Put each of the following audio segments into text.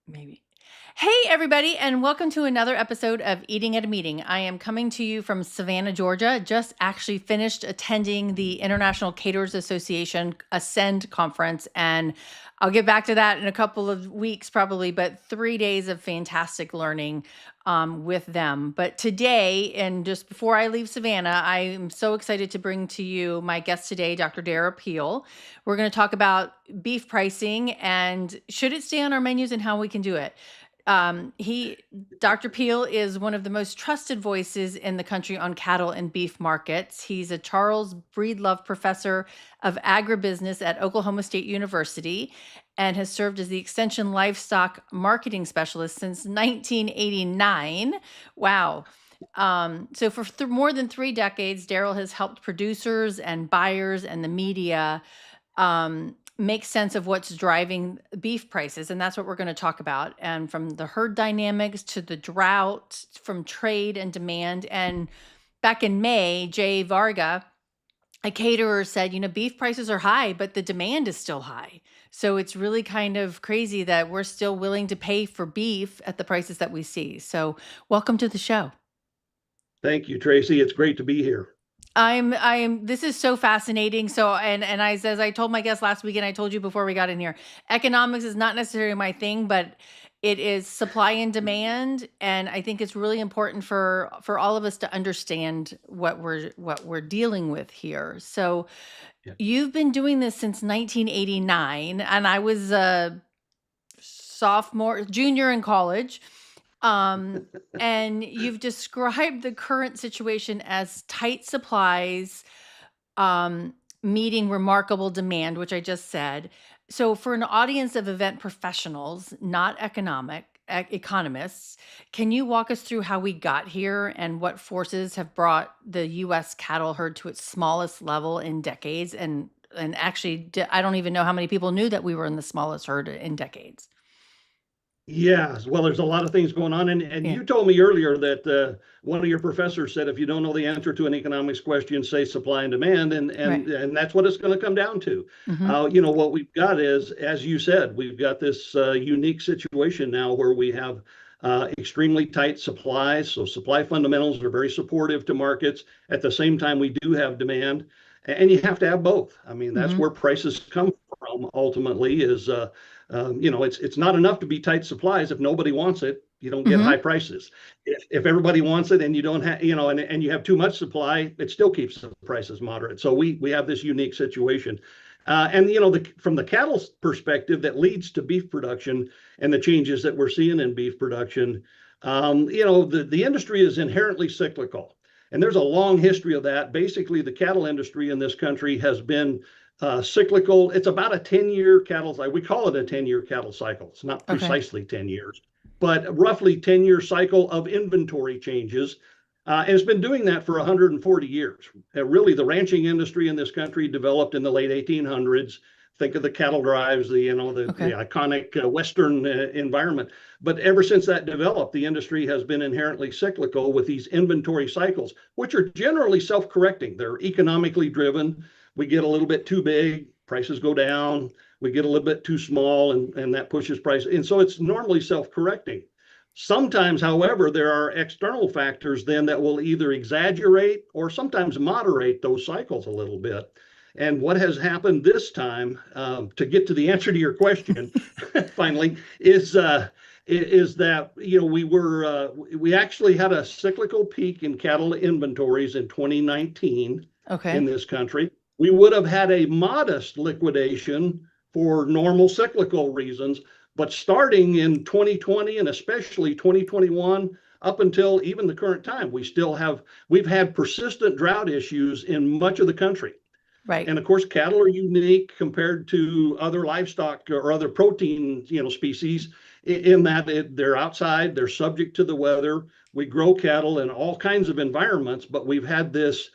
Maybe. Hey, everybody, and welcome to another episode of Eating at a Meeting. I am coming to you from Savannah, Georgia. Just actually finished attending the International Caterers Association Ascend conference, and I'll get back to that in a couple of weeks probably, but 3 days of fantastic learning with them. But today, and just before I leave Savannah, I am so excited to bring to you my guest today, Dr. Derrell Peel. We're going to talk about beef pricing and should it stay on our menus and how we can do it. Dr. Peel is one of the most trusted voices in the country on cattle and beef markets. He's a Charles Breedlove Professor of Agribusiness at Oklahoma State University and has served as the Extension Livestock Marketing Specialist since 1989. Wow. So for more than 3 decades, Derrell has helped producers and buyers and the media make sense of what's driving beef prices. And that's what we're going to talk about. And from the herd dynamics to the drought, from trade and demand. And back in May, Jay Varga, a caterer, said, beef prices are high, but the demand is still high. So it's really kind of crazy that we're still willing to pay for beef at the prices that we see. So welcome to the show. Thank you, Tracy. It's great to be here. This is so fascinating. So, and as I told my guest last week, and I told you before we got in here, economics is not necessarily my thing, but it is supply and demand. And I think it's really important for all of us to understand what we're dealing with here. So Yeah. you've been doing this since 1989, and I was a junior in college. And you've described the current situation as tight supplies, meeting remarkable demand, which I just said. So for an audience of event professionals, not economists, can you walk us through how we got here and what forces have brought the U.S. cattle herd to its smallest level in decades? And actually, I don't even know how many people knew that we were in the smallest herd in decades. Yeah, well, there's a lot of things going on. And Yeah. you told me earlier that one of your professors said if you don't know the answer to an economics question, say supply and demand. Right. And that's what it's going to come down to. Mm-hmm. What we've got is, as you said, we've got this unique situation now where we have extremely tight supplies. So supply fundamentals are very supportive to markets. At the same time, we do have demand. And you have to have both. I mean, that's Mm-hmm. where prices come from ultimately is it's not enough to be tight supplies. If nobody wants it, you don't get Mm-hmm. high prices. If everybody wants it and you don't have, and you have too much supply, it still keeps the prices moderate. So we have this unique situation. From the cattle perspective, that leads to beef production and the changes that we're seeing in beef production. The industry is inherently cyclical. And there's a long history of that. Basically, the cattle industry in this country has been cyclical. It's about a 10-year cattle cycle. We call it a 10-year cattle cycle. It's not precisely 10 years, but roughly 10-year cycle of inventory changes. And it's been doing that for 140 years. Really, the ranching industry in this country developed in the late 1800s. Think of the cattle drives, the iconic Western environment. But ever since that developed, the industry has been inherently cyclical with these inventory cycles, which are generally self-correcting. They're economically driven. We get a little bit too big, prices go down. We get a little bit too small, and that pushes price. And so it's normally self-correcting. Sometimes, however, there are external factors then that will either exaggerate or sometimes moderate those cycles a little bit. And what has happened this time, to get to the answer to your question, finally, is that we actually had a cyclical peak in cattle inventories in 2019 in this country. We would have had a modest liquidation for normal cyclical reasons, but starting in 2020 and especially 2021 up until even the current time, we've had persistent drought issues in much of the country. Right. And of course, cattle are unique compared to other livestock or other protein, species in that they're outside, they're subject to the weather. We grow cattle in all kinds of environments, but we've had this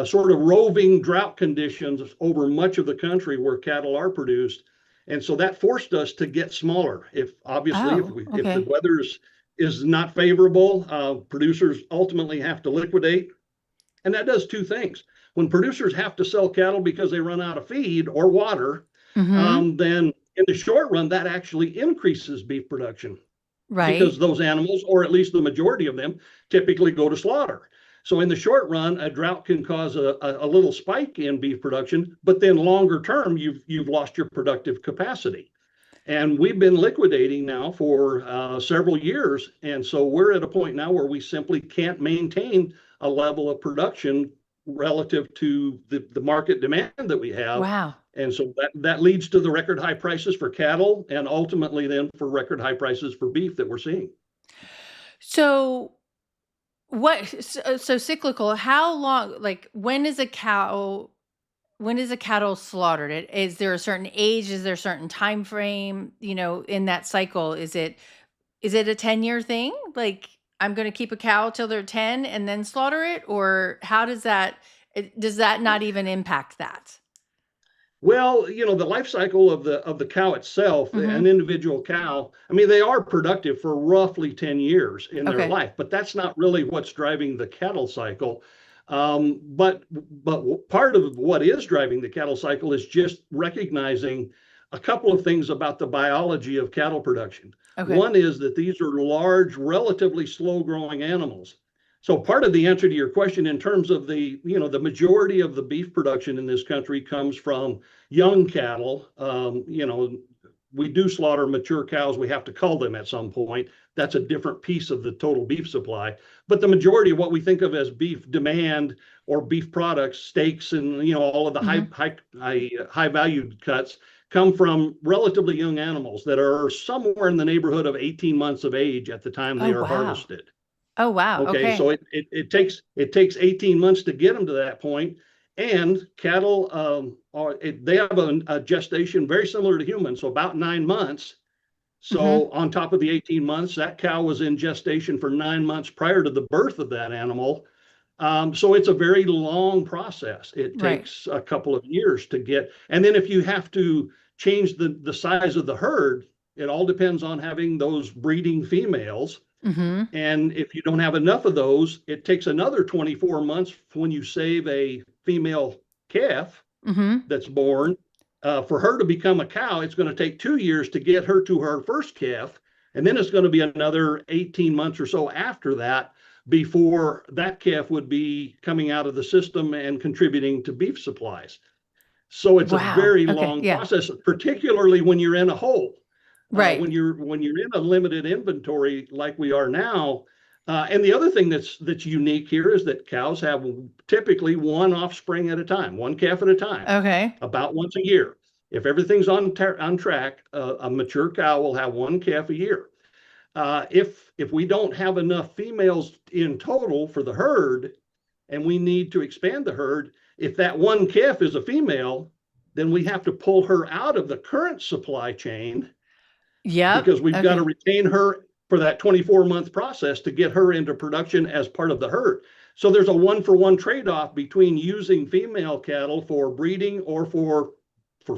sort of roving drought conditions over much of the country where cattle are produced. And so that forced us to get smaller. If the weather is not favorable, producers ultimately have to liquidate. And that does two things. When producers have to sell cattle because they run out of feed or water, then in the short run, that actually increases beef production because Right. those animals, or at least the majority of them, typically go to slaughter. So in the short run, a drought can cause a little spike in beef production, but then longer term, you've lost your productive capacity. And we've been liquidating now for several years. And so we're at a point now where we simply can't maintain a level of production relative to the market demand that we have. Wow. And so that leads to the record high prices for cattle and ultimately then for record high prices for beef that we're seeing. So so cyclical, how long, like when is a cattle slaughtered? Is there a certain age? Is there a certain time frame, in that cycle? Is it a 10-year thing? Like, I'm going to keep a cow till they're 10 and then slaughter it? Or how does that not even impact that? Well, the life cycle of the cow itself, an Mm-hmm. individual cow, I mean, they are productive for roughly 10 years in their Okay. life, but that's not really what's driving the cattle cycle. But part of what is driving the cattle cycle is just recognizing a couple of things about the biology of cattle production. Okay. One is that these are large, relatively slow growing animals. So part of the answer to your question in terms of the majority of the beef production in this country comes from young cattle. We do slaughter mature cows. We have to cull them at some point. That's a different piece of the total beef supply. But the majority of what we think of as beef demand or beef products, steaks, and all of the Mm-hmm. high valued cuts come from relatively young animals that are somewhere in the neighborhood of 18 months of age at the time Oh, they are wow. harvested. Oh, wow. Okay, so Okay. it takes 18 months to get them to that point, and cattle they have a gestation very similar to humans, so about 9 months. Mm-hmm. So on top of the 18 months, that cow was in gestation for 9 months prior to the birth of that animal. So it's a very long process. It Right. takes a couple of years to get, and then if you have to change the size of the herd, it all depends on having those breeding females. Mm-hmm. And if you don't have enough of those, it takes another 24 months when you save a female calf Mm-hmm. that's born. For her to become a cow, it's going to take 2 years to get her to her first calf. And then it's going to be another 18 months or so after that before that calf would be coming out of the system and contributing to beef supplies. So it's a Wow. very Okay. long Yeah. process, particularly when you're in a hole. Right. When you're in a limited inventory like we are now. And the other thing that's unique here is that cows have typically one offspring at a time, one calf at a time, Okay. about once a year. If everything's on track, a mature cow will have one calf a year. If we don't have enough females in total for the herd, and we need to expand the herd, if that one calf is a female, then we have to pull her out of the current supply chain Yep. because we've got to Okay. retain her for that 24-month process to get her into production as part of the herd. So there's a one-for-one trade-off between using female cattle for breeding or for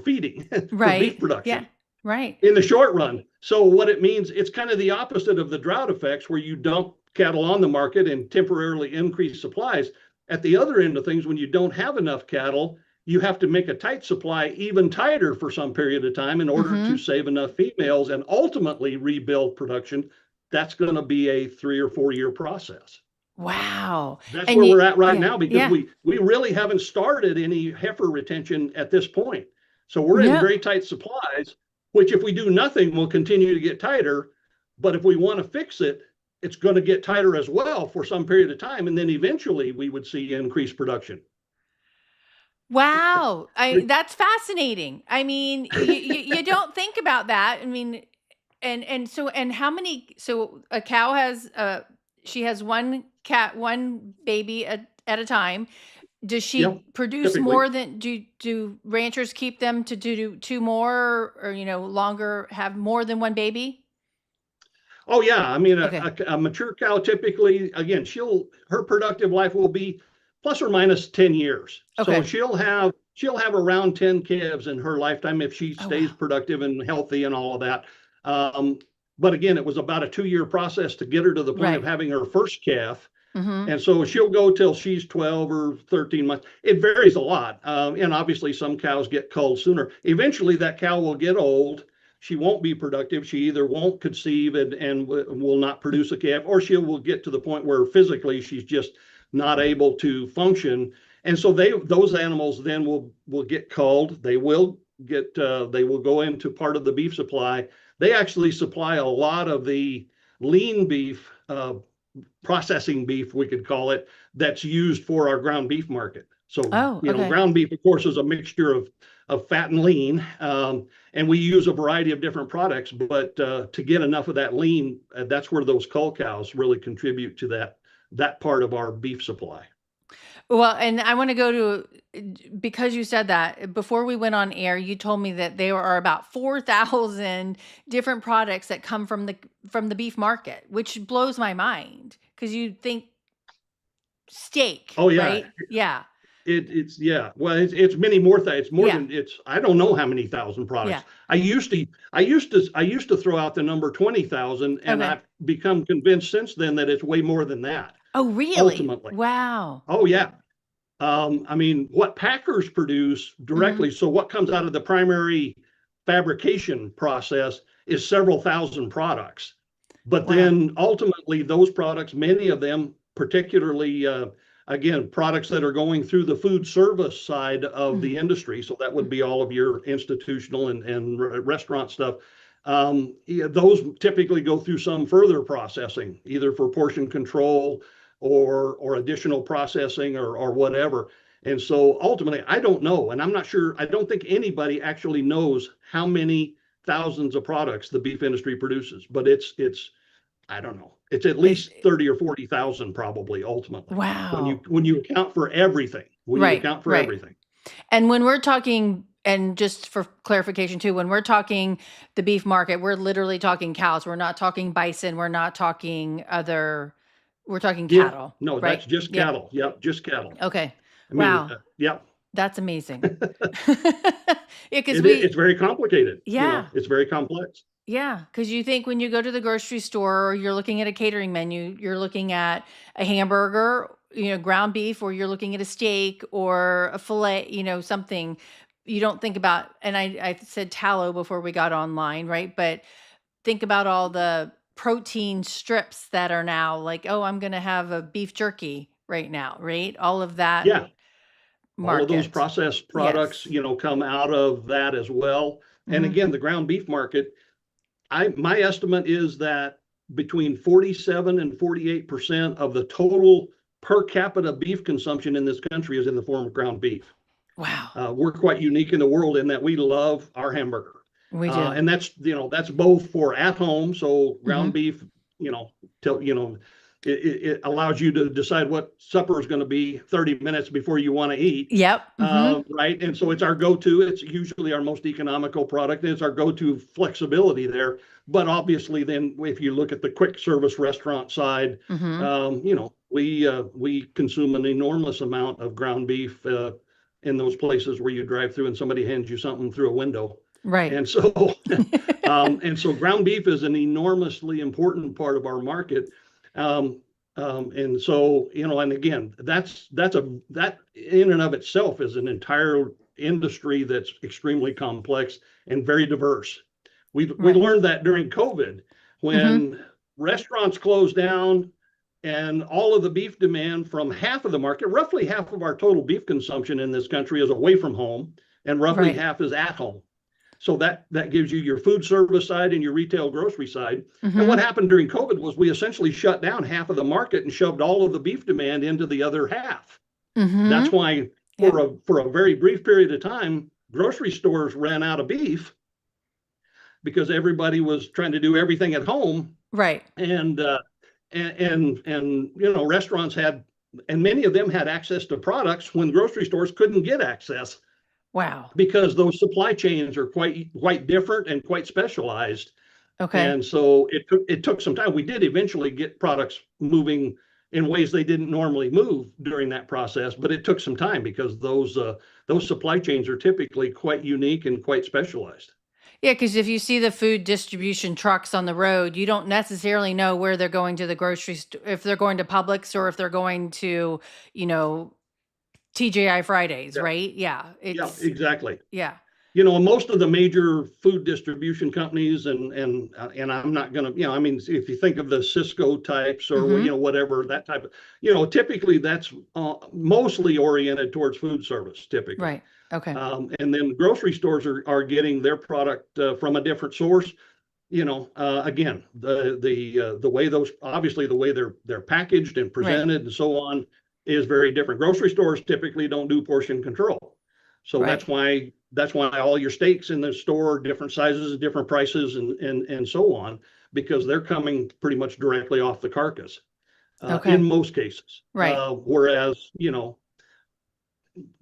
feeding for beef Right. Yeah. production Right. in the short run. So what it means, it's kind of the opposite of the drought effects where you dump cattle on the market and temporarily increase supplies. At the other end of things, when you don't have enough cattle, you have to make a tight supply even tighter for some period of time in order to Mm-hmm. save enough females and ultimately rebuild production. That's going to be a 3 or 4 year process. Wow. That's And where you, we're at right yeah, now because yeah, we really haven't started any heifer retention at this point. So we're in no, very tight supplies, which if we do nothing will continue to get tighter. But if we want to fix it, it's going to get tighter as well for some period of time. And then eventually we would see increased production. wow. That's fascinating. I mean, you don't think about that. I mean, and how many, so a cow has, she has one baby at a time. Does Yep, she produce typically. more than, do ranchers keep them to do two more, or, longer, have more than one baby? Oh yeah, I mean Okay. a mature cow typically, again, her productive life will be plus or minus 10 years. So Okay. she'll have around 10 calves in her lifetime if she Oh, stays wow. productive and healthy and all of that. Um, but again, it was about a 2 year process to get her to the point of Right. having her first calf. Mm-hmm. And so she'll go till she's 12 or 13 months. It varies a lot. And obviously some cows get culled sooner. Eventually that cow will get old she won't be productive. She either won't conceive and will not produce a calf, or she will get to the point where physically she's just not able to function. And so those animals then will get culled. They will go into part of the beef supply. They actually supply a lot of the lean beef, processing beef, we could call it, that's used for our ground beef market. So, Oh, okay. ground beef, of course, is a mixture of fat and lean. And we use a variety of different products, but to get enough of that lean, that's where those cull cows really contribute to that part of our beef supply. Well, and I want to go to, because you said that before we went on air, you told me that there are about 4,000 different products that come from the beef market, which blows my mind because you think steak, Oh yeah, right? Yeah. it's yeah. Well, it's many more things. It's more Yeah. than it's. I don't know how many thousand Yeah. products. I used to throw out the number 20,000, and Okay. I've become convinced since then that it's way more than that. Oh, really? Ultimately, Wow. oh yeah. I mean, what packers produce Hmm. directly. So what comes out of the primary fabrication process is several thousand products. But Wow. then ultimately, those products, many of them, particularly, again, products that are going through the food service side of Mm. the industry. So that would be all of your institutional and restaurant stuff. Yeah, those typically go through some further processing, either for portion control or additional processing or whatever. And so ultimately, I don't know, and I'm not sure. I don't think anybody actually knows how many thousands of products the beef industry produces, but it's I don't know. It's at It's least 30 or 40,000 probably ultimately wow. when you account for everything. When you Right. account for Right. everything. And when we're talking, and just for clarification too, when we're talking the beef market, we're literally talking cows. We're not talking bison. We're not talking we're talking Yeah, cattle, no, right? that's just Yep. cattle. Yep, just cattle. Okay. I mean, Wow. yep. That's amazing. Yeah, because It's very complicated. yeah, It's very complex. yeah. Because you think when you go to the grocery store or you're looking at a catering menu, you're looking at a hamburger, ground beef, or you're looking at a steak or a fillet, something. You don't think about, and I said tallow before we got online, right? But think about all the protein strips that are now like, oh, I'm going to have a beef jerky right now, right? All of that Yeah, all of those market. processed products, Yes. come out of that as well. And Hmm. again, the ground beef market, my estimate is that between 47 and 48% of the total per capita beef consumption in this country is in the form of ground beef. Wow. We're quite unique in the world in that we love our hamburger. We do. And that's both for at home. So Hmm. ground beef, you know, till, it allows you to decide what supper is going to be 30 minutes before you want to eat. Yep. Hmm. Right. And so it's our go-to. It's usually our most economical product. And it's our go-to flexibility there. But obviously, then if you look at the quick service restaurant side, Hmm. we consume an enormous amount of ground beef in those places where you drive through and somebody hands you something through a window. Right. And so, and so ground beef is an enormously important part of our market. Um, and so, and again, that in and of itself is an entire industry that's extremely complex and very diverse. We Right. learned that during COVID Hmm. when restaurants closed down and all of the beef demand from half of the market, roughly half of our total beef consumption in this country is away from home, and roughly Right. half is at home. So that gives you your food service side and your retail grocery side. And what Hmm. happened during COVID was we essentially shut down half of the market and shoved all of the beef demand into the other half. That's Hmm. why Yep. for a very brief period of time, grocery stores ran out of beef because everybody was trying to do everything at home, Right. and restaurants had, and many of them had access to products when grocery stores couldn't get access Wow. because those supply chains are quite different and quite specialized. Okay. And so it took some time. We did eventually get products moving in ways they didn't normally move during that process, but it took some time because those supply chains are typically quite unique and quite specialized. Yeah, because if you see the food distribution trucks on the road, you don't necessarily know where they're going to the grocery store, if they're going to Publix or if they're going to, you know, TGI Fridays, Yeah, right? Yeah. yeah, It's exactly. yeah. Most of the major food distribution companies, and I'm not going to, I mean, if you think of the Cisco types or Mm-hmm. whatever that type of, typically that's mostly oriented towards food service, typically. Right. Okay. And then grocery stores are getting their product from a different source. Again, the way those, obviously the way they're packaged and Right. presented and so on is very different. Grocery stores typically don't do portion control. So Right. that's why all your steaks in the store are different sizes, different prices, and so on, because they're coming pretty much directly off the carcass in Okay. most cases. Right. Whereas,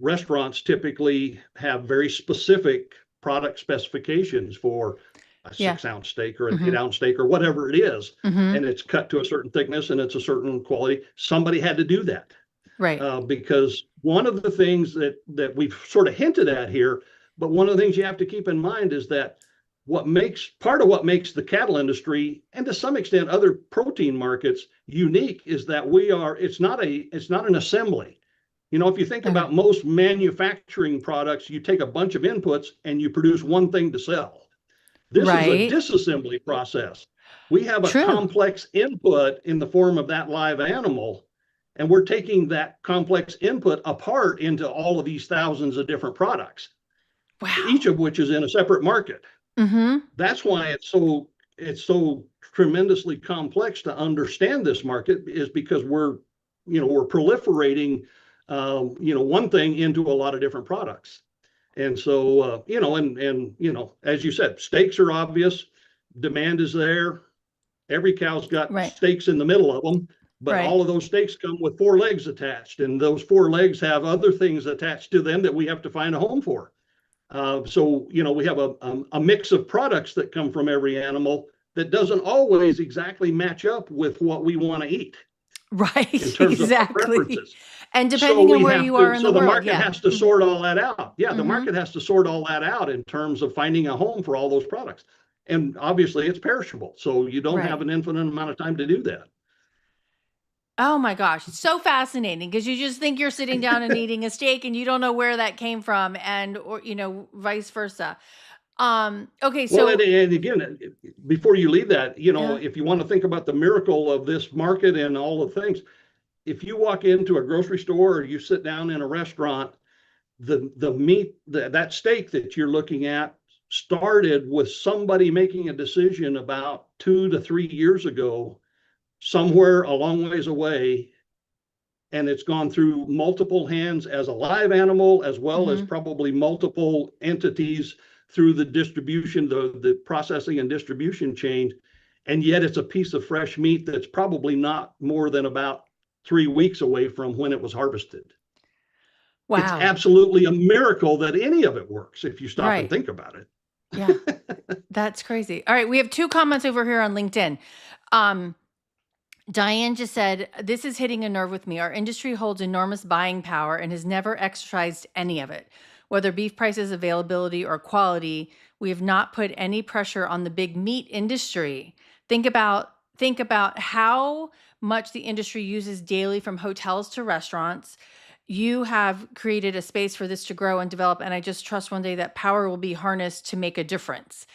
restaurants typically have very specific product specifications for a Yeah. 6 ounce steak or an Mm-hmm. 8 ounce steak or whatever it is, Mm-hmm. and it's cut to a certain thickness and it's a certain quality. Somebody had to do that. Right. Because one of the things that we've sort of hinted at here, but one of the things you have to keep in mind is that part of what makes the cattle industry, and to some extent other protein markets, unique is that it's not an assembly. If you think Okay. about most manufacturing products, you take a bunch of inputs and you produce one thing to sell. This is a Right. disassembly process. We have a True. complex input in the form of that live animal, and we're taking that complex input apart into all of these thousands of different products, each Wow. of which is in a separate market. Mm-hmm. That's why it's so tremendously complex to understand this market, is because we're proliferating one thing into a lot of different products. And so, as you said, steaks are obvious. Demand is there. Every cow's got Right. steaks in the middle of them, but Right. all of those steaks come with 4 legs attached, and those 4 legs have other things attached to them that we have to find a home for. So, we have a mix of products that come from every animal that doesn't always exactly match up with what we want to eat in Right. terms of our Exactly. preferences. And So depending on we where have you are to, in so the the world, market yeah. has to sort all that out. Yeah, the Mm-hmm. market has to sort all that out in terms of finding a home for all those products. And obviously it's perishable. So you don't have Right. an infinite amount of time to do Oh my gosh, it's so fascinating because you just think you're sitting down and eating a steak and you don't know where that came from, and or vice versa. Okay, Well, so and again, before you leave that, yeah. if you want to think about the miracle of this market and all the things, if you walk into a grocery store or you sit down in a restaurant, the meat, that steak that you're looking at started with somebody making a decision about 2 to 3 years ago, somewhere a long ways away, and it's gone through multiple hands as a live animal, as well as Mm-hmm. probably multiple entities through the distribution, the processing and distribution chain. And yet it's a piece of fresh meat that's probably not more than about 3 weeks away from when it was harvested. It's Wow. absolutely a miracle that any of it works if you stop and Right. think about Yeah. it. That's crazy. All right, we have two comments over here on LinkedIn. Um, Diane just said, "This is hitting a nerve with me. Our industry holds enormous buying power and has never exercised any of it. Whether beef prices, availability, or quality, we have not put any pressure on the big meat industry. Think about how much the industry uses daily from hotels to restaurants. You have created a space for this to grow and develop, and I just trust one day that power will be harnessed to make a difference."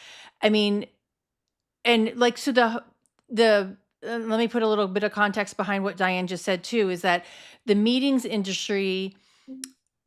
I mean, and like so the let me put a little bit of context behind what Diane just said too, is that the meetings industry,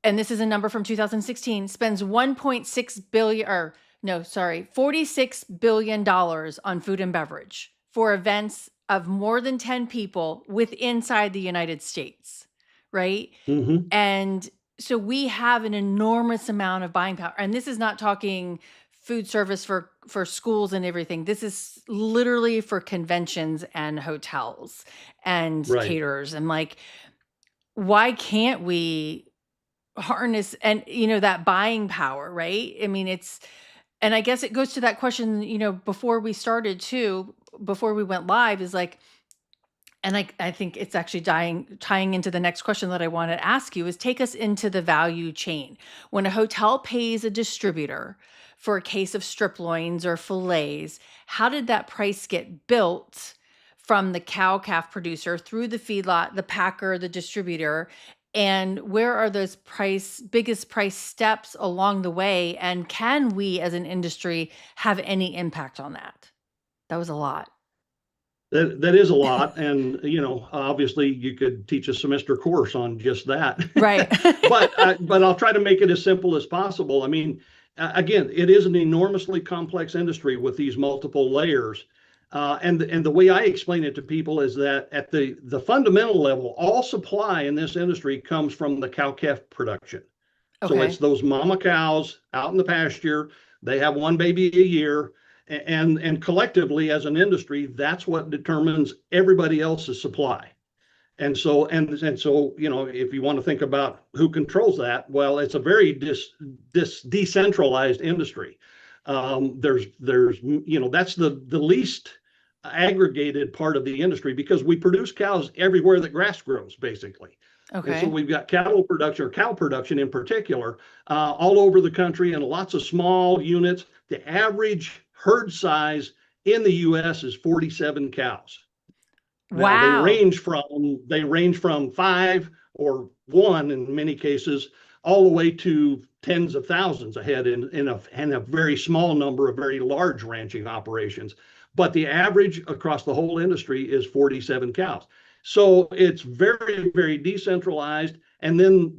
and this is a number from 2016, spends 1.6 billion, or no, sorry, $46 billion on food and beverage for events of more than 10 people with inside the United States, right? Mm-hmm. And so we have an enormous amount of buying power. And this is not talking food service for schools and everything. This is literally for conventions and hotels and Right. caterers. And like, why can't we harness and that buying power, right? I mean, and I guess it goes to that question, before we started too, before we went live, is like, and I think it's actually tying into the next question that I want to ask you, is take us into the value chain. When a hotel pays a distributor for a case of strip loins or fillets, how did that price get built from the cow calf producer through the feedlot, the packer, the distributor? And where are those biggest price steps along the way? And can we as an industry have any impact on that? That was a lot. That is a lot, and obviously you could teach a semester course on just that. Right. But I'll try to make it as simple as possible. I mean, again, it is an enormously complex industry with these multiple layers. And the way I explain it to people is that at the fundamental level, all supply in this industry comes from the cow-calf production. So Okay. it's those mama cows out in the pasture. They have one baby a year, and collectively as an industry, that's what determines everybody else's supply. And so if you want to think about who controls that, well, it's a very decentralized industry. There's that's the least aggregated part of the industry because we produce cows everywhere that grass grows, basically. And so Okay. we've got cattle production, or cow production in particular, all over the country and lots of small units. The average herd size in the U.S. is 47 cows. Now Wow. they range from 5 or 1 in many cases, all the way to tens of thousands ahead in a very small number of very large ranching operations. But the average across the whole industry is 47 cows. So it's very, very decentralized. And then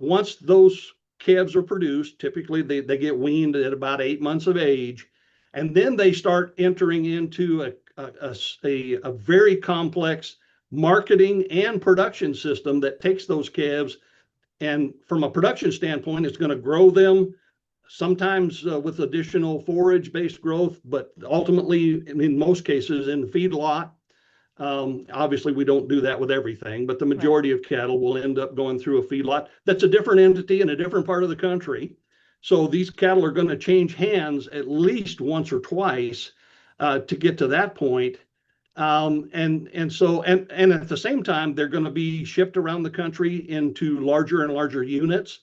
once those calves are produced, typically they get weaned at about 8 months of age. And then they start entering into a very complex marketing and production system that takes those calves, and from a production standpoint, it's going to grow them, sometimes with additional forage-based growth, but ultimately, in most cases, in feedlot. Obviously, we don't do that with everything, but the Right. majority of cattle will end up going through a feedlot. That's a different entity in a different part of the country. So these cattle are going to change hands at least once or twice to get to that point. And at the same time, they're going to be shipped around the country into larger and larger units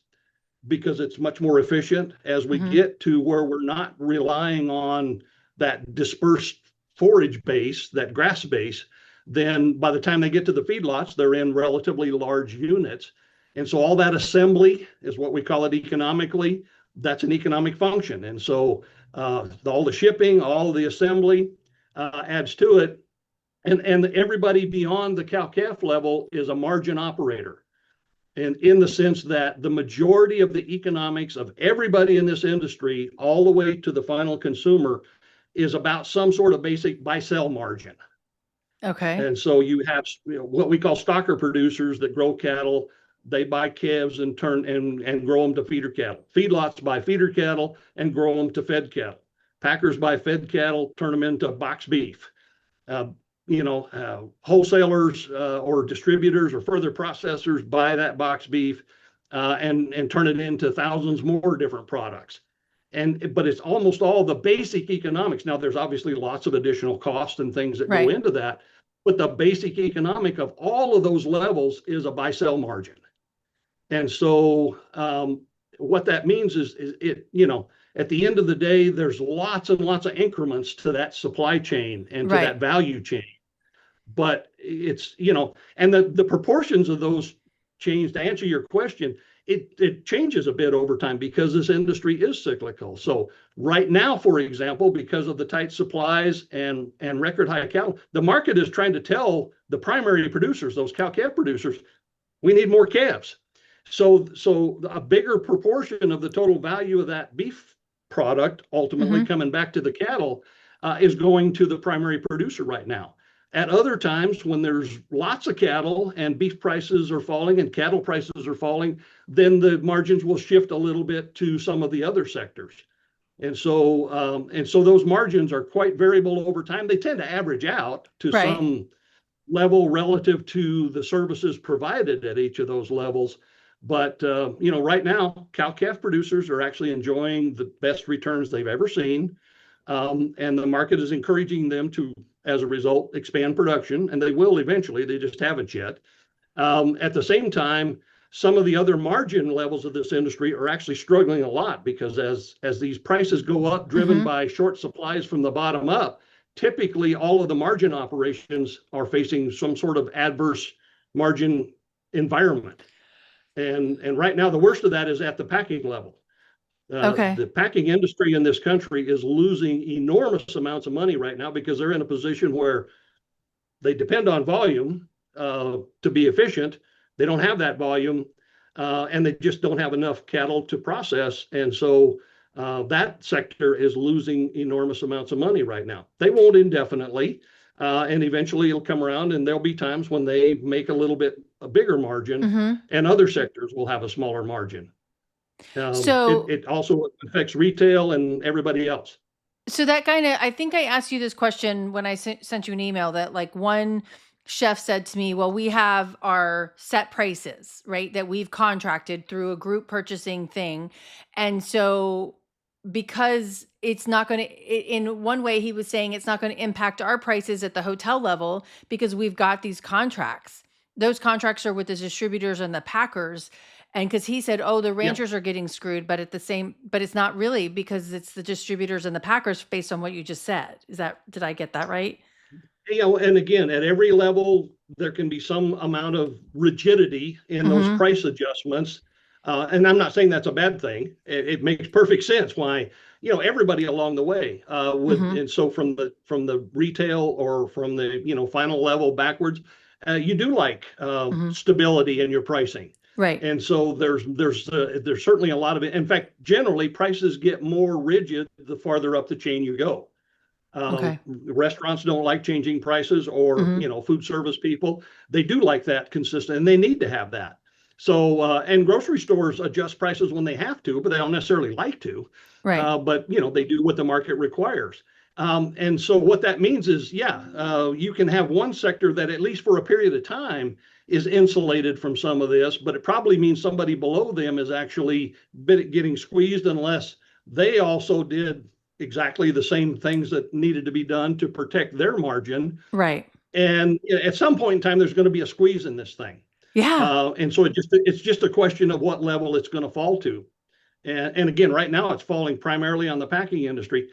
because it's much more efficient as we Hmm. get to where we're not relying on that dispersed forage base, that grass base. Then by the time they get to the feedlots, they're in relatively large units. And so all that assembly is what we call it economically. That's an economic function. And so all the shipping, all the assembly adds to it. And everybody beyond the cow calf level is a margin operator. And in the sense that the majority of the economics of everybody in this industry, all the way to the final consumer, is about some sort of basic buy sell margin. Okay. And so you have what we call stocker producers that grow cattle. They buy calves and grow them to feeder cattle. Feedlots buy feeder cattle and grow them to fed cattle. Packers buy fed cattle, turn them into box beef. Uh, Wholesalers or distributors or further processors buy that box beef and turn it into thousands more different products. But it's almost all the basic economics. Now, there's obviously lots of additional costs and things that go Right. into that, but the basic economic of all of those levels is a buy sell margin. And so what that means is at the end of the day, there's lots and lots of increments to that supply chain and to Right. that value chain. But it's, and the proportions of those chains, to answer your question, it changes a bit over time because this industry is cyclical. So right now, for example, because of the tight supplies and record high cattle, the market is trying to tell the primary producers, those cow calf producers, we need more calves. So a bigger proportion of the total value of that beef product ultimately Hmm. coming back to the cattle is going to the primary producer right now. At other times, when there's lots of cattle and beef prices are falling and cattle prices are falling, then the margins will shift a little bit to some of the other sectors. And so those margins are quite variable over time. They tend to average out to Right. some level relative to the services provided at each of those levels. But right now, cow calf producers are actually enjoying the best returns they've ever seen, and the market is encouraging them to, as a result, expand production, and they will eventually. They just haven't yet. At the same time, some of the other margin levels of this industry are actually struggling a lot because as these prices go up, driven Hmm. by short supplies from the bottom up, typically all of the margin operations are facing some sort of adverse margin environment. And right now, the worst of that is at the packing level. Okay. The packing industry in this country is losing enormous amounts of money right now because they're in a position where they depend on volume to be efficient. They don't have that volume, and they just don't have enough cattle to process. And so that sector is losing enormous amounts of money right now. They won't indefinitely, and eventually it'll come around, and there'll be times when they make a bigger margin, and other sectors will have a smaller margin. So It also affects retail and everybody else. So that kind of, I think I asked you this question when I sent you an email that like one chef said to me, well, we have our set prices, right? That we've contracted through a group purchasing thing. And so because it's not going to, in one way, he was saying it's not going to impact our prices at the hotel level because we've got these contracts. Those contracts are with the distributors and the packers. And because he said, oh, the Yeah. ranchers are getting screwed, but but it's not really because it's the distributors and the packers based on what you just said. Did I get that right? And again, at every level, there can be some amount of rigidity in those Mm-hmm. price adjustments. And I'm not saying that's a bad thing. It makes perfect sense why, everybody along the way would. Mm-hmm. And so from the retail or from the, final level backwards, you do like Mm-hmm. stability in your pricing. Right. And so there's certainly a lot of it. In fact, generally prices get more rigid the farther up the chain you go. Okay. Restaurants don't like changing prices, or Mm-hmm. food service people. They do like that consistent, and they need to have that. So, and grocery stores adjust prices when they have to, but they don't necessarily like to. Right. But they do what the market requires. And so, what that means is, yeah, you can have one sector that, at least for a period of time, is insulated from some of this, but it probably means somebody below them is actually getting squeezed unless they also did exactly the same things that needed to be done to protect their margin. Right. And at some point in time, there's going to be a squeeze in this thing. Yeah. And so it's just a question of what level it's going to fall to. And again, right now it's falling primarily on the packing industry.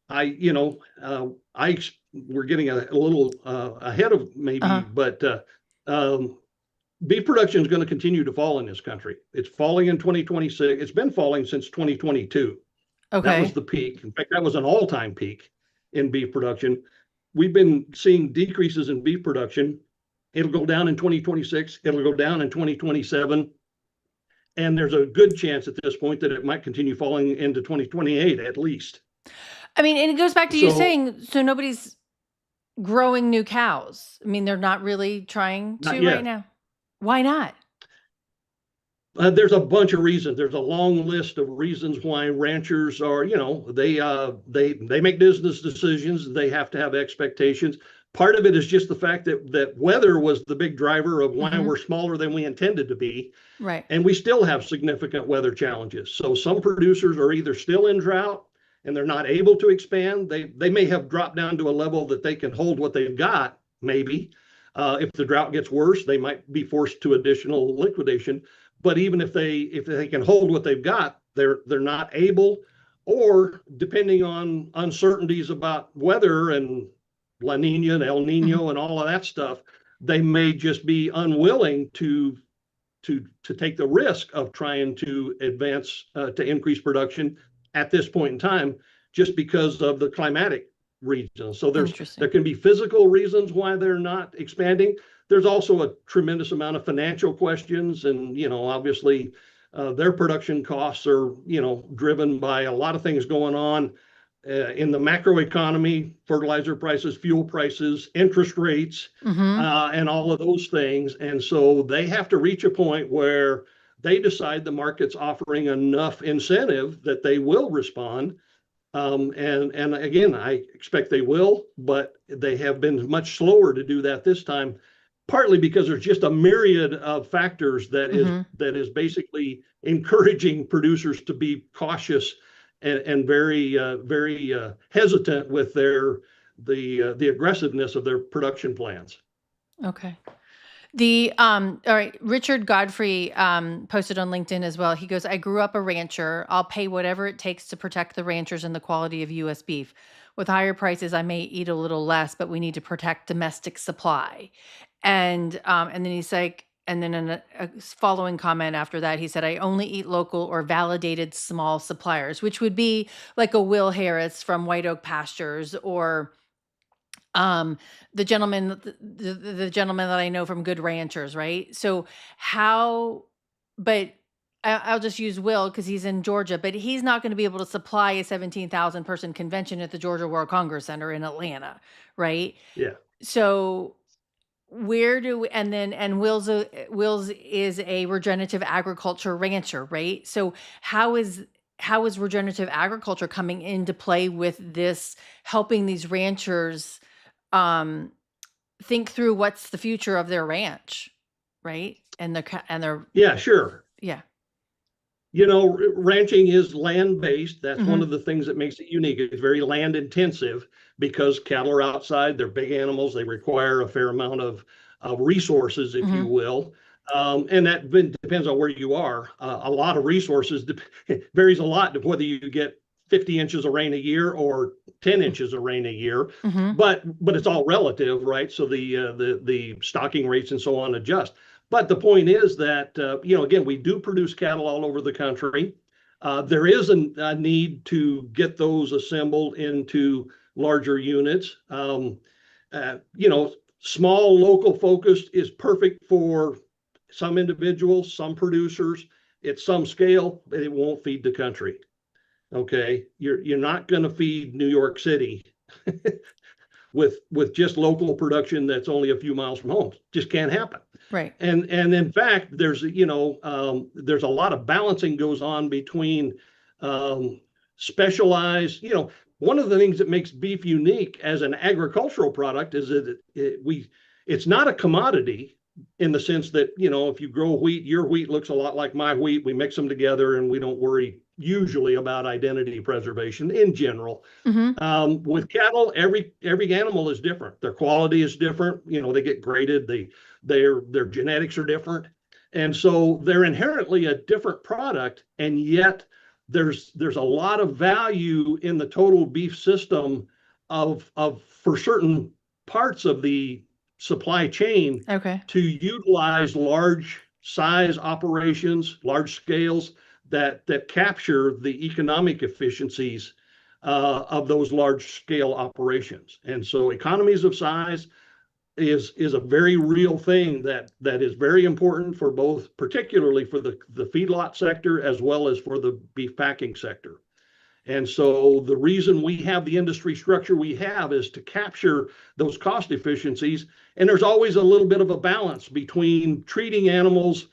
I, you know, I we're getting a little ahead of maybe, Uh-huh. but beef production is going to continue to fall in this country. It's falling in 2026. It's been falling since 2022. That was Okay. the peak. In fact, that was an all-time peak in beef production. We've been seeing decreases in beef production. It'll go down in 2026. It'll go down in 2027. And there's a good chance at this point that it might continue falling into 2028 at least. I mean, and it goes back to you So saying, so nobody's growing new cows. I mean, they're not really trying not to right yet. now. Why not? There's a bunch of reasons. There's a long list of reasons why ranchers are, they make business decisions. They have to have expectations. Part of it is just the fact that weather was the big driver of why Mm-hmm. we're smaller than we intended to be, Right. and we still have significant weather challenges. So some producers are either still in drought and they're not able to expand. They may have dropped down to a level that they can hold what they've got. Maybe if the drought gets worse, they might be forced to additional liquidation. But even if they can hold what they've got, they're not able, or depending on uncertainties about weather and La Nina and El Mm-hmm. Nino and all of that stuff, they may just be unwilling to take the risk of trying to advance to increase production at this point in time, just because of the climatic reasons. So there Interesting. can be physical reasons why they're not expanding. There's also a tremendous amount of financial questions, and obviously their production costs are driven by a lot of things going on in the macroeconomy: fertilizer prices, fuel prices, interest rates, Mm-hmm. and all of those things. And so they have to reach a point where they decide the market's offering enough incentive that they will respond. And again, I expect they will, but they have been much slower to do that this time, partly because there's just a myriad of factors Mm-hmm. that is basically encouraging producers to be cautious and very hesitant with the aggressiveness of their production plans. Okay. All right, Richard Godfrey posted on LinkedIn as well. He goes, I grew up a rancher. I'll pay whatever it takes to protect the ranchers and the quality of US beef. With higher prices, I may eat a little less, but we need to protect domestic supply. And then he's like, and then in a following comment after that, he said, I only eat local or validated small suppliers, which would be like a Will Harris from White Oak Pastures, or um the gentleman that I know from Good Ranchers, right? So how, but I'll just use Will because he's in Georgia, but he's not going to be able to supply a 17,000 person convention at the Georgia World Congress Center in Atlanta, right? Yeah. So where do we, and then, and Will's is a regenerative agriculture rancher, right? So how is regenerative agriculture coming into play with this, helping these ranchers um think through what's the future of their ranch, right? And their Yeah, sure. yeah. Ranching is land-based. That's one Mhm. of the things that makes it unique. It's very land intensive because cattle are outside. They're big animals. They require a fair amount of resources, if you Mhm. will. And that depends on where you are. A lot of resources varies a lot to whether you get 50 inches of rain a year or 10 inches of rain a year. Mhm. But it's all relative, right? So the stocking rates and so on adjust. But the point is that, again, we do produce cattle all over the country. There is a need to get those assembled into larger units. Small local focused is perfect for some individuals, some producers. It's some scale, but it won't feed the country. Okay, you're not going to feed New York City with just local production that's only a few miles from home. Just can't happen. Right. And in fact, there's a lot of balancing goes on between specialized. One of the things that makes beef unique as an agricultural product is that it's not a commodity in the sense that, if you grow wheat, your wheat looks a lot like my wheat. We mix them together and we don't worry usually about identity preservation in general. Mhm. With cattle, every animal is different. Their quality is different. They get graded. Their genetics are different, and so they're inherently a different product. And yet, there's a lot of value in the total beef system of for certain parts of the supply chain Okay. to utilize large size operations, large scales that capture the economic efficiencies of those large scale operations. And so economies of size is a very real thing that is very important for both, particularly for the feedlot sector as well as for the beef packing sector. And so the reason we have the industry structure we have is to capture those cost efficiencies. And there's always a little bit of a balance between treating animals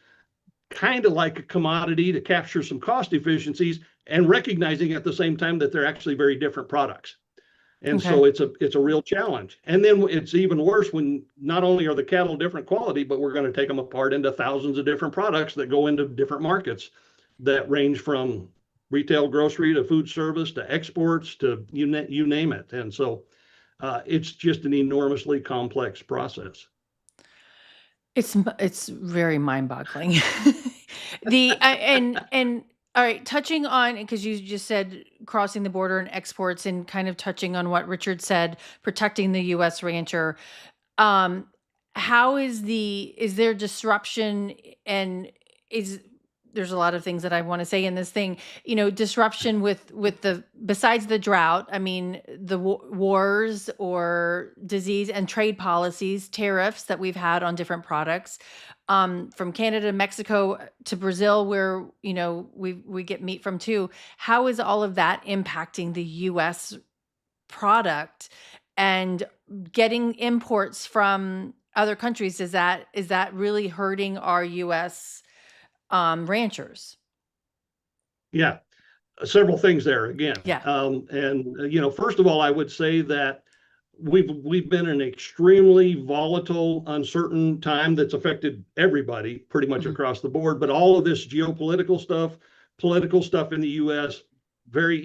kind of like a commodity to capture some cost efficiencies and recognizing at the same time that they're actually very different products. And Okay. so it's a real challenge. And then it's even worse when not only are the cattle different quality, but we're going to take them apart into thousands of different products that go into different markets that range from retail grocery to food service to exports to you name it. And so it's just an enormously complex process. It's very mind-boggling. And all right, touching on, because you just said crossing the border and exports, and kind of touching on what Richard said, protecting the US rancher. Um, how is there disruption, and is there's a lot of things that I want to say in this thing, disruption with the, besides the drought, I mean, the wars or disease and trade policies, tariffs that we've had on different products, from Canada, Mexico to Brazil, where, we get meat from too. How is all of that impacting the US product, and getting imports from other countries? Is that really hurting our US ranchers? Yeah, several things there again. Yeah. And first of all, I would say that we've been in an extremely volatile, uncertain time that's affected everybody pretty much Mhm. across the board. But all of this geopolitical stuff, political stuff in the U.S., very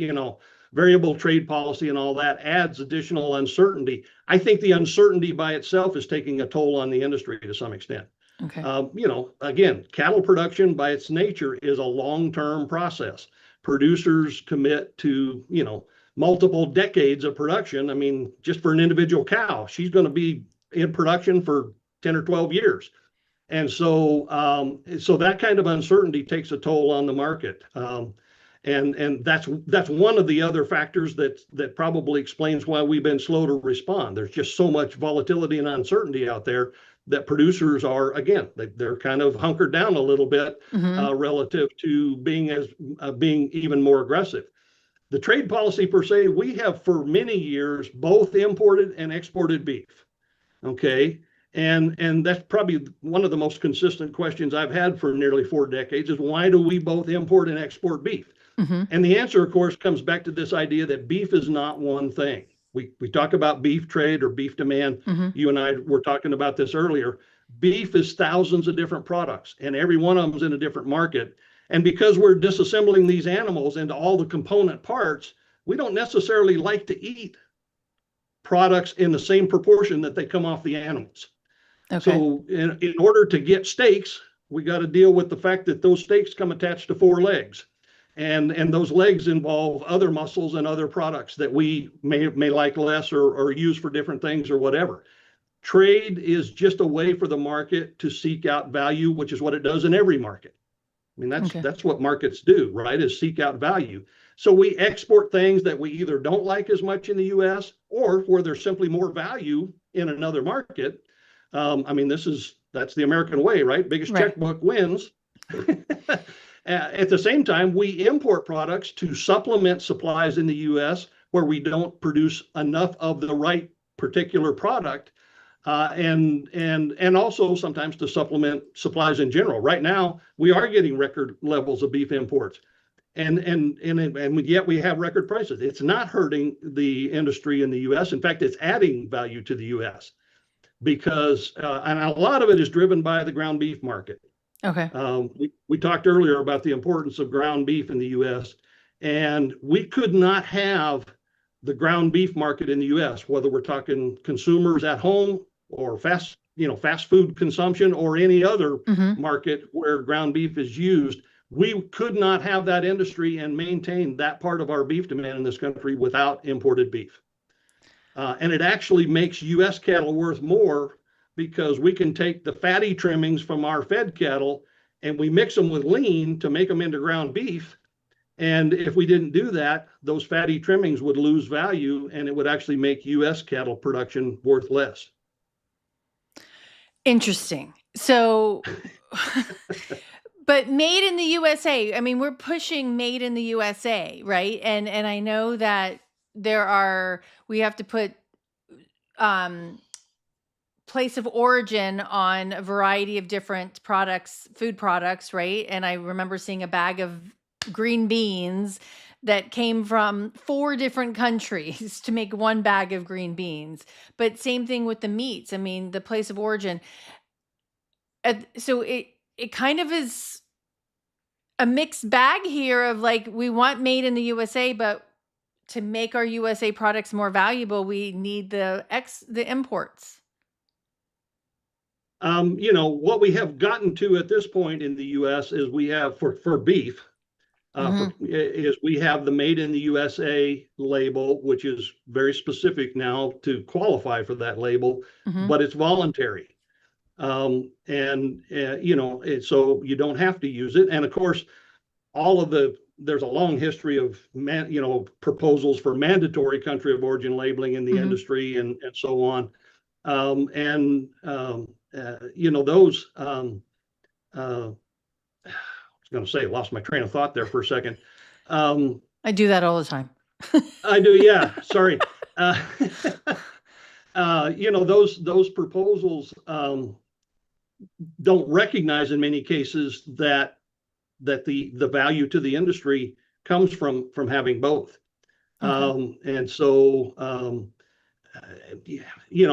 variable trade policy and all that adds additional uncertainty. I think the uncertainty by itself is taking a toll on the industry to some extent. Okay. Again, cattle production by its nature is a long-term process. Producers commit to, multiple decades of production. I mean, just for an individual cow, she's going to be in production for 10 or 12 years. And so that kind of uncertainty takes a toll on the market. And that's one of the other factors that probably explains why we've been slow to respond. There's just so much volatility and uncertainty out there that producers are, again, they're kind of hunkered down a little bit relative to being even more aggressive. The trade policy per se, we have for many years both imported and exported beef. Okay. And that's probably one of the most consistent questions I've had for nearly 4 decades is why do we both import and export beef? And the answer, of course, comes back to this idea that beef is not one thing. We talk about beef trade or beef demand. You and I were talking about this earlier. Beef is thousands of different products, and every one of them is in a different market. And because we're disassembling these animals into all the component parts, we don't necessarily like to eat products in the same proportion that they come off the animals. Okay. So in order to get steaks, we got to deal with the fact that those steaks come attached to 4 legs. And those legs involve other muscles and other products that we may like less or use for different things or whatever. Trade is just a way for the market to seek out value, which is what it does in every market. I mean, that's what markets do, right? Is seek out value. So we export things that we either don't like as much in the U.S. or where there's simply more value in another market. I mean, that's the American way, right? Biggest checkbook wins. At the same time, we import products to supplement supplies in the U.S. where we don't produce enough of the right particular product, and also sometimes to supplement supplies in general. Right now, we are getting record levels of beef imports, and yet we have record prices. It's not hurting the industry in the U.S. In fact, it's adding value to the U.S. because and a lot of it is driven by the ground beef market. Okay. We talked earlier about the importance of ground beef in the U.S., and we could not have the ground beef market in the U.S., whether we're talking consumers at home or fast food consumption or any other market where ground beef is used. We could not have that industry and maintain that part of our beef demand in this country without imported beef. And it actually makes U.S. cattle worth more because we can take the fatty trimmings from our fed cattle and we mix them with lean to make them into ground beef. And if we didn't do that, those fatty trimmings would lose value and it would actually make U.S. cattle production worth less. Interesting. So, but made in the USA, I mean, we're pushing made in the USA, right? And I know that we have to put, place of origin on a variety of different products, food products, right? And I remember seeing a bag of green beans that came from 4 different countries to make one bag of green beans. But same thing with the meats. I mean, the place of origin. So it kind of is a mixed bag here of like, we want made in the USA, but to make our USA products more valuable, we need the imports. What we have gotten to at this point in the U.S. is we have for beef, is we have the made in the USA label, which is very specific now to qualify for that label, but it's voluntary. So you don't have to use it. And of course, there's a long history of proposals for mandatory country of origin labeling in the industry and so on. Those, I was going to say, lost my train of thought there for a second. I do that all the time. I do. Yeah. Sorry. Those proposals don't recognize in many cases that the value to the industry comes from having both. And so,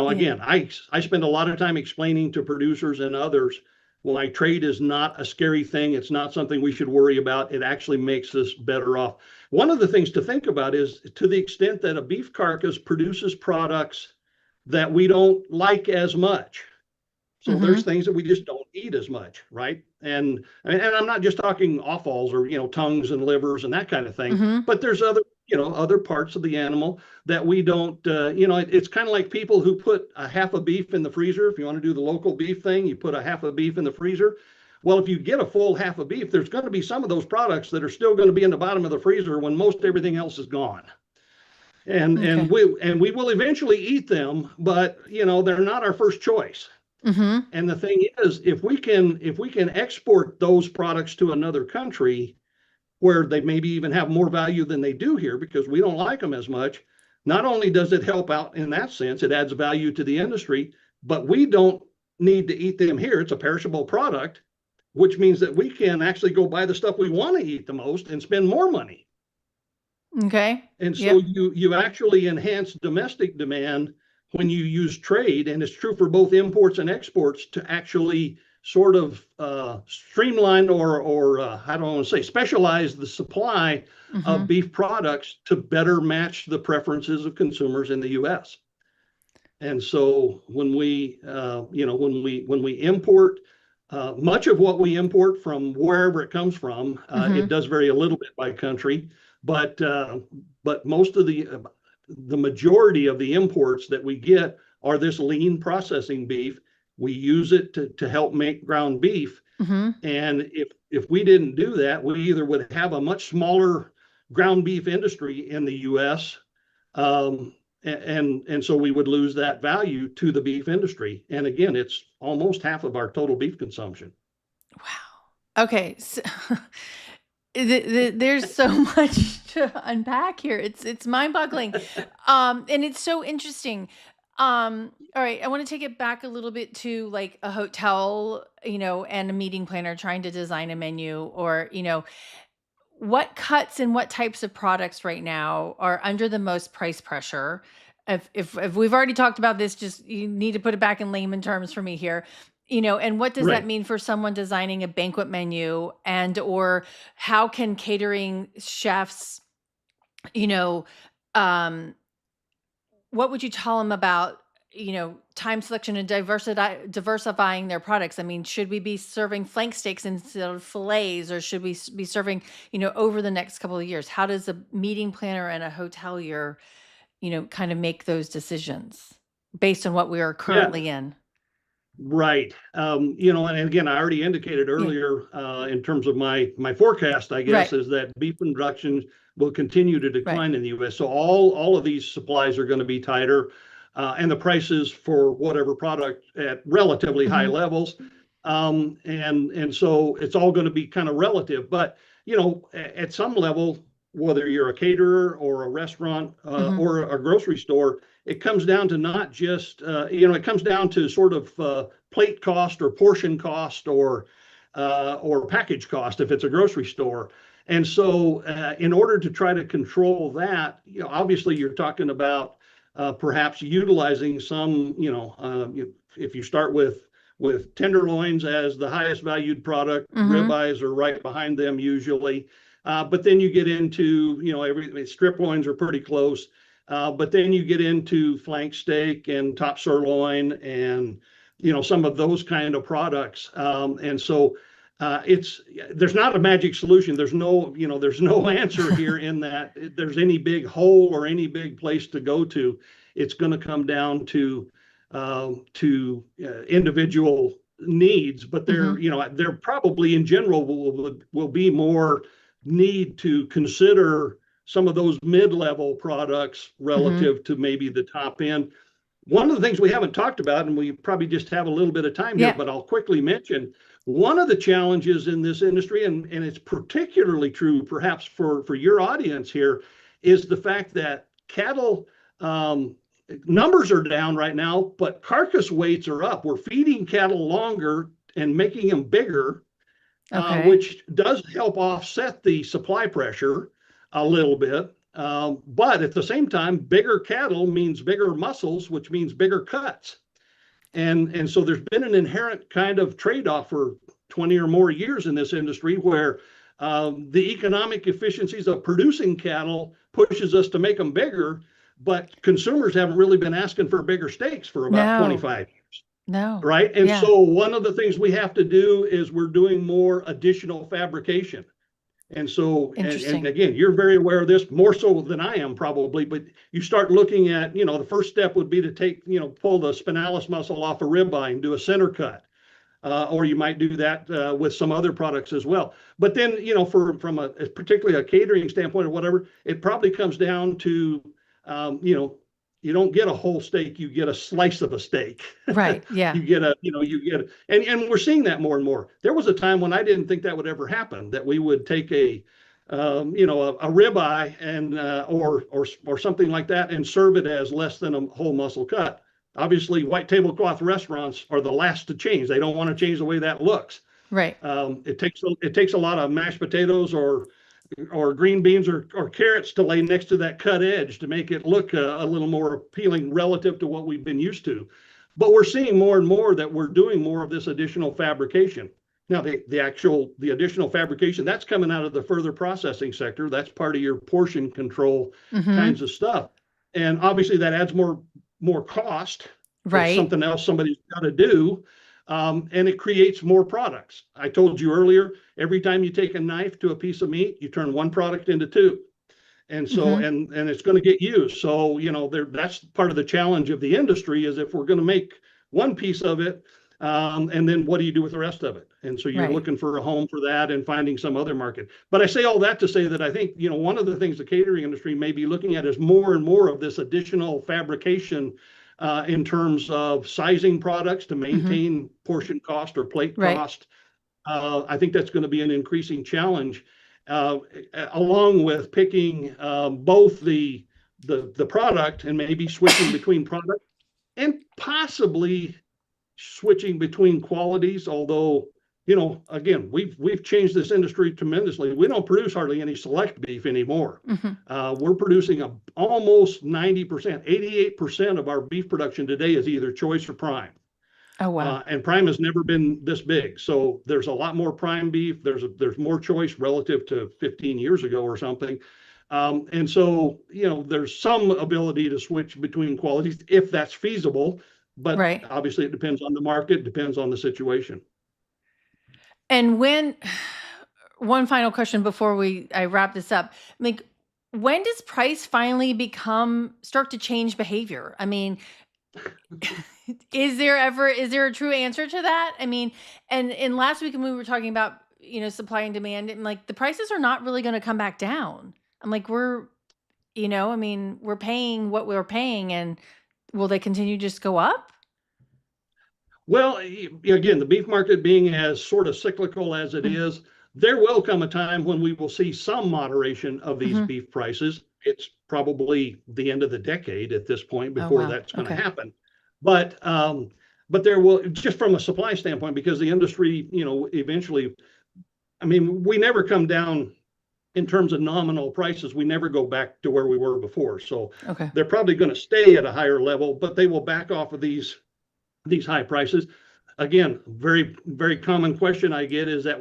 again, I spend a lot of time explaining to producers and others why trade is not a scary thing. It's not something we should worry about. It actually makes us better off. One of the things to think about is to the extent that a beef carcass produces products that we don't like as much. So there's things that we just don't eat as much, right? And I'm not just talking offals or tongues and livers and that kind of thing, but there's other other parts of the animal that we don't, it's kind of like people who put a half a beef in the freezer. If you want to do the local beef thing, you put a half a beef in the freezer. Well, if you get a full half a beef, there's going to be some of those products that are still going to be in the bottom of the freezer when most everything else is gone. And we will eventually eat them, but they're not our first choice. Mm-hmm. And the thing is, if we can export those products to another country where they maybe even have more value than they do here because we don't like them as much, not only does it help out in that sense, it adds value to the industry, but we don't need to eat them here. It's a perishable product, which means that we can actually go buy the stuff we want to eat the most and spend more money. Okay. And so you actually enhance domestic demand when you use trade, and it's true for both imports and exports, to actually sort of streamline or I don't want to say specialize the supply of beef products to better match the preferences of consumers in the U.S. And so when we import, much of what we import from wherever it comes from, it does vary a little bit by country, but most of the majority of the imports that we get are this lean processing beef. We use it to help make ground beef. And if we didn't do that, we either would have a much smaller ground beef industry in the U.S., and so we would lose that value to the beef industry. And again, it's almost half of our total beef consumption. Wow. Okay. So there's so much to unpack here. It's mind-boggling. And it's so interesting. All right, I want to take it back a little bit to like a hotel, and a meeting planner trying to design a menu, or, what cuts and what types of products right now are under the most price pressure? If we've already talked about this, just you need to put it back in layman terms for me here. And what does that mean for someone designing a banquet menu, and or how can catering chefs, what would you tell them about, time selection and diversifying their products? I mean, should we be serving flank steaks instead of fillets, or should we be serving, over the next couple of years? How does a meeting planner and a hotelier, kind of make those decisions based on what we are currently in? Right. And again, I already indicated earlier in terms of my forecast, I guess, is that beef production will continue to decline in the U.S. So all of these supplies are going to be tighter, and the prices for whatever product at relatively high levels. And so it's all going to be kind of relative. But, at some level, whether you're a caterer or a restaurant or a grocery store, it comes down to not just, it comes down to sort of plate cost or portion cost or package cost if it's a grocery store. And so in order to try to control that, obviously you're talking about perhaps utilizing some, if you start with tenderloins as the highest valued product, ribeyes are right behind them usually. But then you get into, strip loins are pretty close. But then you get into flank steak and top sirloin and, some of those kind of products. And so there's not a magic solution. There's no answer here in that there's any big hole or any big place to go to. It's going to come down to individual needs, but there probably in general will be more need to consider some of those mid-level products relative to maybe the top end. One of the things we haven't talked about, and we probably just have a little bit of time here, but I'll quickly mention, one of the challenges in this industry, and it's particularly true perhaps for your audience here, is the fact that cattle numbers are down right now, but carcass weights are up. We're feeding cattle longer and making them bigger, which does help offset the supply pressure a little bit. But at the same time, bigger cattle means bigger muscles, which means bigger cuts. And so there's been an inherent kind of trade-off for 20 or more years in this industry where the economic efficiencies of producing cattle pushes us to make them bigger, but consumers haven't really been asking for bigger steaks for about 25 years. No. Right. And so one of the things we have to do is we're doing more additional fabrication. And so, and Interesting. again, you're very aware of this more so than I am probably, but you start looking at, the first step would be to take, pull the spinalis muscle off a ribeye and do a center cut. Or you might do that with some other products as well. But then, from a particularly a catering standpoint or whatever, it probably comes down to, you don't get a whole steak, you get a slice of a steak. Right. Yeah. You get and we're seeing that more and more. There was a time when I didn't think that would ever happen, that we would take a ribeye and or something like that and serve it as less than a whole muscle cut. Obviously, white tablecloth restaurants are the last to change. They don't want to change the way that looks. Right. It takes a lot of mashed potatoes or green beans or carrots to lay next to that cut edge to make it look a little more appealing relative to what we've been used to. But we're seeing more and more that we're doing more of this additional fabrication. Now, the additional fabrication, that's coming out of the further processing sector. That's part of your portion control kinds of stuff. And obviously that adds more cost. Right. It's something else somebody's got to do. And it creates more products. I told you earlier, every time you take a knife to a piece of meat, you turn one product into two. And so, and it's going to get used. So, that's part of the challenge of the industry, is if we're going to make one piece of it, and then what do you do with the rest of it? And so you're looking for a home for that and finding some other market. But I say all that to say that I think, one of the things the catering industry may be looking at is more and more of this additional fabrication in terms of sizing products to maintain portion cost or plate cost. I think that's going to be an increasing challenge, along with picking both the product and maybe switching between products and possibly switching between qualities. Although, again, we've changed this industry tremendously. We don't produce hardly any select beef anymore. We're producing almost 90%, 88% of our beef production today is either choice or prime. Oh, wow. And prime has never been this big. So there's a lot more prime beef. There's more choice relative to 15 years ago or something. And so, there's some ability to switch between qualities if that's feasible. But obviously it depends on the market, depends on the situation. And one final question before I wrap this up, like, when does price finally start to change behavior? I mean, is there a true answer to that? I mean, and last week when we were talking about, supply and demand, and like the prices are not really going to come back down. I'm like, we're paying what we're paying, and will they continue to just go up? Well, again, the beef market being as sort of cyclical as it is, there will come a time when we will see some moderation of these beef prices. It's probably the end of the decade at this point before that's going to happen. But there will, just from a supply standpoint, because the industry, eventually, I mean, we never come down in terms of nominal prices. We never go back to where we were before. So they're probably going to stay at a higher level, but they will back off of these high prices. Again, very, very common question I get is that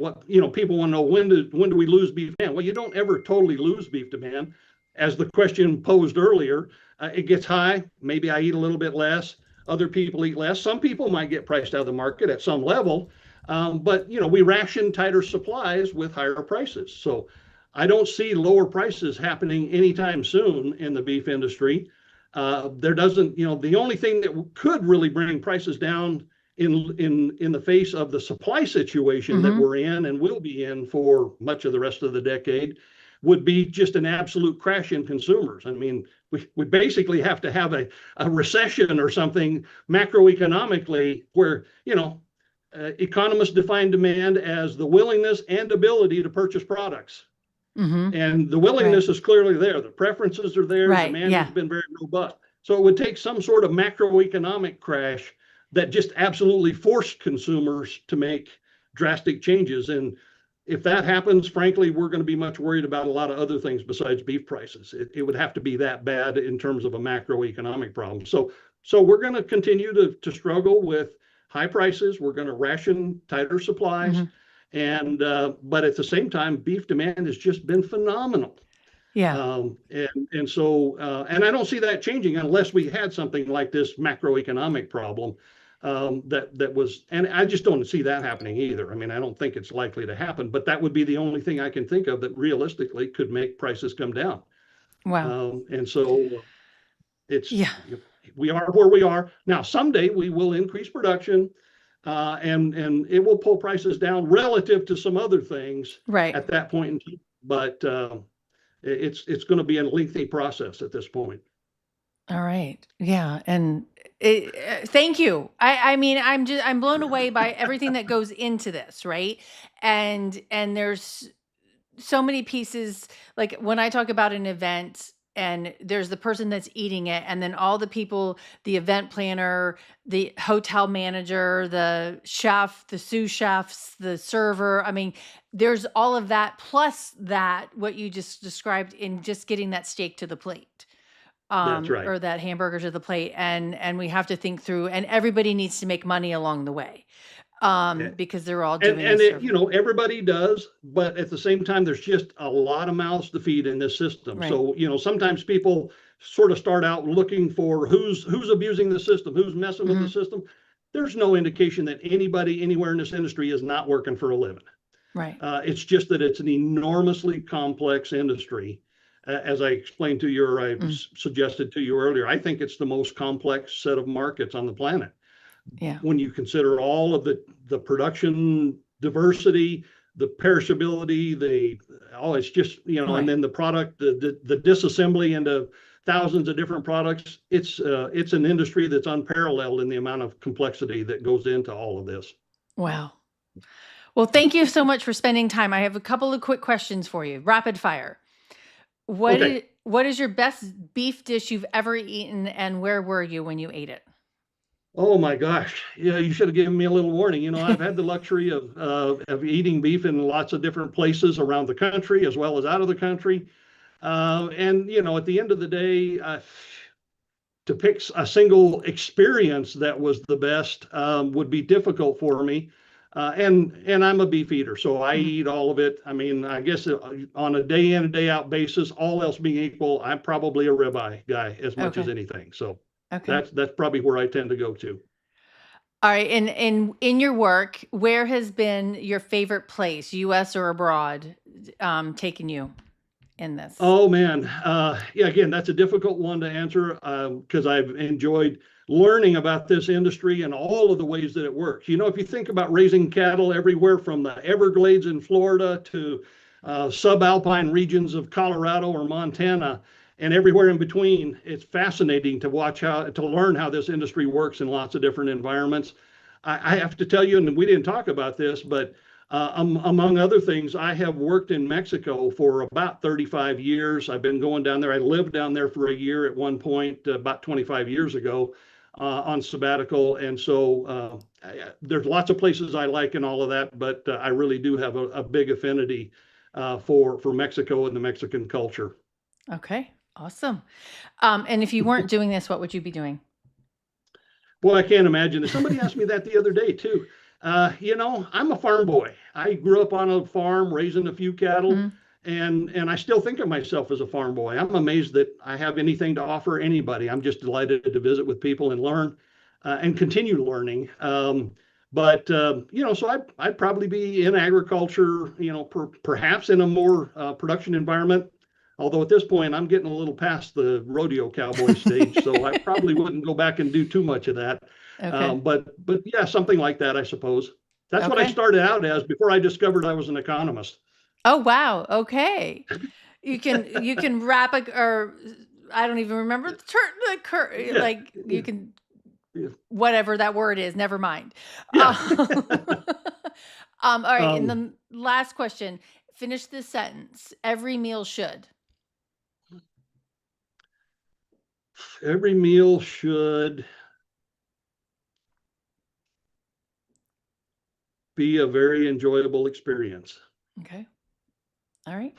people want to know, when do we lose beef demand? Well, you don't ever totally lose beef demand. As the question posed earlier, it gets high. Maybe I eat a little bit less. Other people eat less. Some people might get priced out of the market at some level. But we ration tighter supplies with higher prices. So I don't see lower prices happening anytime soon in the beef industry. There doesn't, the only thing that could really bring prices down in the face of the supply situation that we're in and will be in for much of the rest of the decade would be just an absolute crash in consumers. I mean, we basically have to have a recession or something macroeconomically where, economists define demand as the willingness and ability to purchase products. And the willingness is clearly there. The preferences are there. Demand has been very robust. So it would take some sort of macroeconomic crash that just absolutely forced consumers to make drastic changes. And if that happens, frankly, we're going to be much worried about a lot of other things besides beef prices. It would have to be that bad in terms of a macroeconomic problem. So we're going to continue to struggle with high prices. We're going to ration tighter supplies. And but at the same time, beef demand has just been phenomenal. And so I don't see that changing unless we had something like this macroeconomic problem. that was, and I just don't see that happening either. I mean, I don't think it's likely to happen, but that would be the only thing I can think of that realistically could make prices come down. Wow. And so it's, Yeah. we are where we are now. Someday we will increase production, and it will pull prices down relative to some other things Right. at that point in time. But it's going to be a lengthy process at this point. All right. Yeah. And thank you. I mean, I'm blown away by everything that goes into this, right? And there's so many pieces. Like when I talk about an event and there's the person that's eating it, and then all the people, the event planner, the hotel manager, the chef, the sous chefs, the server. I mean, there's all of that plus that what you just described in just getting that steak to the plate, That's right. or that hamburger to the plate, and we have to think through, and everybody needs to make money along the way, because they're all doing And this. everybody does, but at the same time, there's just a lot of mouths to feed in this system. Right. So, sometimes people sort of start out looking for who's abusing the system, who's messing with the system. There's no indication that anybody anywhere in this industry is not working for a living. Right. It's just that it's an enormously complex industry. As I explained to you, or I suggested to you earlier, I think it's the most complex set of markets on the planet. Yeah. When you consider all of the production diversity, the perishability, it's just, Right. and then the product, the disassembly into thousands of different products. It's an industry that's unparalleled in the amount of complexity that goes into all of this. Wow. Well, thank you so much for spending time. I have a couple of quick questions for you. Rapid fire. Okay. What is your best beef dish you've ever eaten, and where were you when you ate it? Oh my gosh. Yeah, you should have given me a little warning. I've had the luxury of eating beef in lots of different places around the country as well as out of the country. And at the end of the day, to pick a single experience that was the best would be difficult for me. And I'm a beef eater, so I eat all of it. I mean, I guess on a day in and day out basis, all else being equal, I'm probably a ribeye guy as much as anything. So Okay. that's probably where I tend to go to. All right. And in your work, where has been your favorite place, U.S. or abroad, taken you in this? Oh man, yeah. Again, that's a difficult one to answer because I've enjoyed learning about this industry and all of the ways that it works. If you think about raising cattle everywhere from the Everglades in Florida to subalpine regions of Colorado or Montana and everywhere in between, it's fascinating to learn how this industry works in lots of different environments. I have to tell you, and we didn't talk about this, but among other things, I have worked in Mexico for about 35 years. I've been going down there. I lived down there for a year at one point, about 25 years ago, on sabbatical. And so there's lots of places I like and all of that, but I really do have a big affinity for Mexico and the Mexican culture. Okay. Awesome. And if you weren't doing this, what would you be doing? Boy, I can't imagine it. Somebody asked me that the other day too. I'm a farm boy. I grew up on a farm, raising a few cattle, and I still think of myself as a farm boy. I'm amazed that I have anything to offer anybody. I'm just delighted to visit with people and learn, and continue learning. So I'd probably be in agriculture, perhaps in a more production environment. Although at this point, I'm getting a little past the rodeo cowboy stage, so I probably wouldn't go back and do too much of that. Okay. But yeah, something like that, I suppose. That's what I Okay. started out as before I discovered I was an economist. Oh, wow. Okay. You can wrap or I don't even remember Yeah, like you can, yeah. whatever that word is, never mind. Yeah. All right. And Um, the last question, finish this sentence. Every meal should. every meal should be a very enjoyable experience. Okay. All right.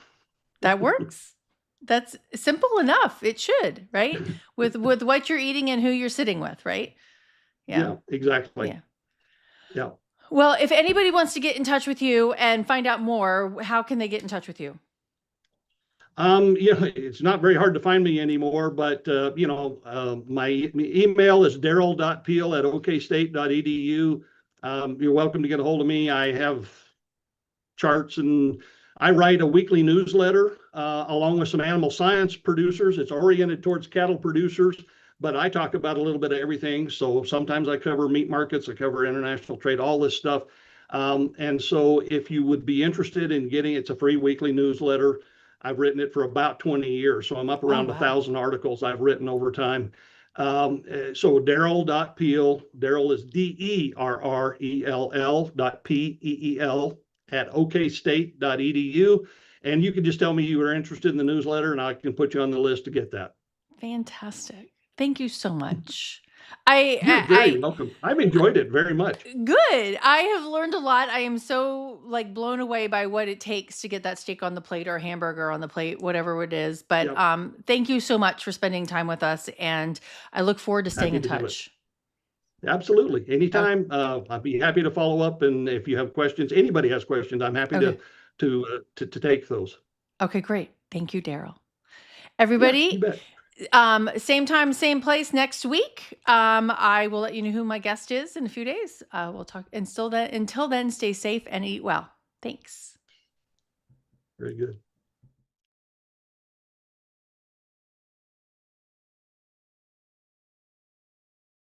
That works. That's simple enough. It should, right? With what you're eating and who you're sitting with, right? Yeah. Yeah, exactly. Yeah. Yeah. Well, if anybody wants to get in touch with you and find out more, how can they get in touch with you? It's not very hard to find me anymore, but my email is derrell.peel@okstate.edu. You're welcome to get a hold of me. I have charts, and I write a weekly newsletter along with some animal science producers. It's oriented towards cattle producers, but I talk about a little bit of everything. So sometimes I cover meat markets, I cover international trade, all this stuff. And so if you would be interested in getting, it's a free weekly newsletter. I've written it for about 20 years. So I'm up Oh, around wow. 1,000 articles I've written over time. So Derrell.Peel, Derrell is DERRELL.PEEL at okstate.edu. And you can just tell me you are interested in the newsletter, and I can put you on the list to get that. Fantastic. Thank you so much. You're very welcome. I've enjoyed it very much. Good. I have learned a lot. I am so like blown away by what it takes to get that steak on the plate or a hamburger on the plate, whatever it is. But Yep. thank you so much for spending time with us, and I look forward to staying Happy in to do it. touch. Absolutely. Oh, Anytime. I'd be happy to follow up. And if you have questions, anybody has questions, I'm happy okay. to take those. Okay, great. Thank you, Derrell. Yeah, you Everybody, bet. same time, same place next week. I will let you know who my guest is in a few days. We'll talk. And until then, stay safe and eat well. Thanks. Very good.